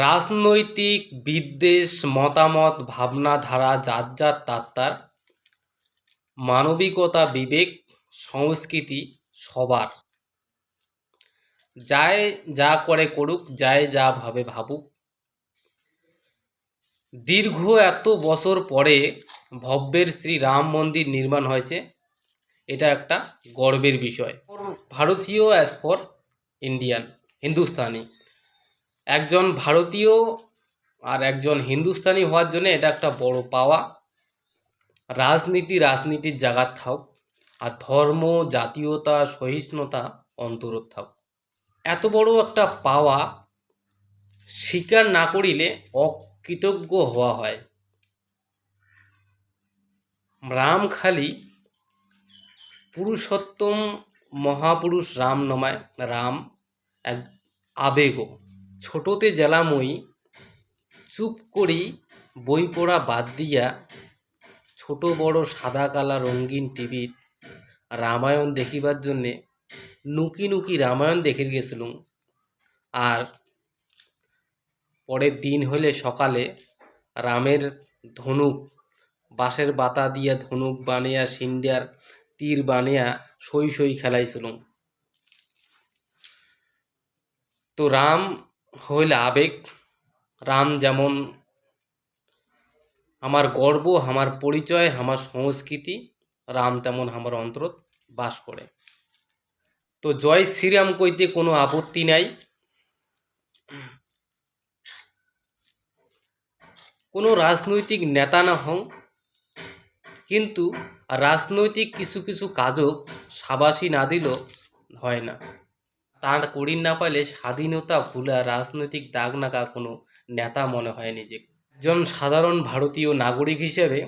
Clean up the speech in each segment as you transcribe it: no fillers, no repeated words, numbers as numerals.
রাজনৈতিক বিদ্বেষ, মতামত, ভাবনাধারা যার যার তার মানবিকতা, বিবেক, সংস্কৃতি সবার। যায় যা করে করুক, যায় যা ভাবে ভাবুক। দীর্ঘ এত বছর পরে ভব্যের শ্রী রাম মন্দির নির্মাণ হয়েছে, এটা একটা গর্বের বিষয়। ভারতীয় অ্যাজ ফর ইন্ডিয়ান, হিন্দুস্তানি। একজন ভারতীয় আর একজন হিন্দুস্তানি হওয়ার জন্য এটা একটা বড় পাওয়া। রাজনীতির জায়গা থাক, আর ধর্ম, জাতীয়তা, সহিষ্ণুতা অন্তরত থাক। এত বড় একটা পাওয়া স্বীকার না করিলে অকৃতজ্ঞ হওয়া হয়। রাম খালি পুরুষোত্তম মহাপুরুষ রাম নমায়, রাম এক আবেগ। ছোটতে জেলাময়ী চুপ করি বই পড়া বাদ দিয়া ছোট বড় সাদা কালা রঙিন টিভির রামায়ণ দেখিবার জন্যে নুকি নুকি রামায়ণ দেখে গেছিলুম। আর পরের দিন হলে সকালে রামের ধনুক, বাঁশের বাতা দিয়া ধনুক বানিয়া, সিন্ডিয়ার তীর বানিয়া সই সই খেলাইছিলুম। তো রাম হইল আবেগ। রাম যেমন আমার গর্ব, আমার পরিচয়, আমার সংস্কৃতি, রাম তেমন আমার অন্তরত বাস করে। তো জয় শ্রীরাম কইতে কোনো আপত্তি নাই। কোনো রাজনৈতিক নেতা না হও, কিন্তু রাজনৈতিক কিছু কিছু কাজও সাবাসী না দিল হয় না। তার করিন না পাইলে স্বাধীনতা ভুলা রাজনৈতিক দাগ নাকা কোনো নেতা মনে হয় নিজেকে। একজন সাধারণ ভারতীয় নাগরিক হিসেবে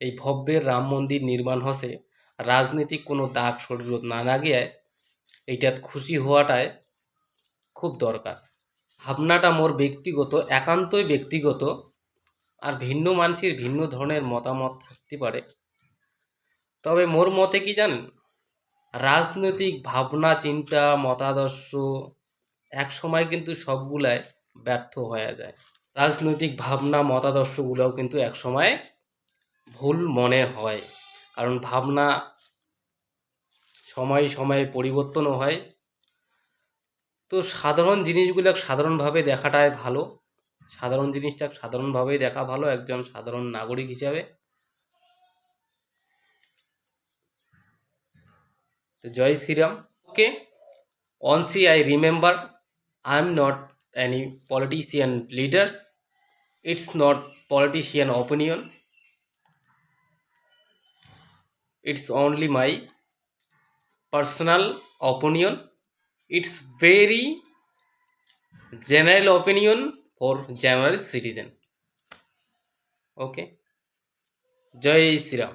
এই ভব্যের রাম মন্দির নির্মাণ হচ্ছে, রাজনৈতিক কোনো দাগ শরীরত না লাগিয়ে এইটাত খুশি হওয়াটাই খুব দরকার। ভাবনাটা মোর ব্যক্তিগত, একান্তই ব্যক্তিগত। আর ভিন্ন মানুষের ভিন্ন ধরনের মতামত থাকতে পারে। তবে মোর মতে কি জানেন, রাজনৈতিক ভাবনা, চিন্তা, মতাদর্শ এক সময় কিন্তু সবগুলাই ব্যর্থ হয়ে যায়। রাজনৈতিক ভাবনা মতাদর্শগুলোও কিন্তু এক সময় ভুল মনে হয়, কারণ ভাবনা সময়ে সময়ে পরিবর্তনও হয়। তো সাধারণ জিনিসগুলো সাধারণভাবে দেখাটাই ভালো। সাধারণ জিনিসটা সাধারণভাবেই দেখা ভালো একজন সাধারণ নাগরিক হিসাবে। তো জয় শ্রীরাম। ওকে, only I remember I am not any politician leaders. It's not politician opinion. It's only my personal opinion. It's very general opinion for general citizen. Okay, Jai Shri Ram.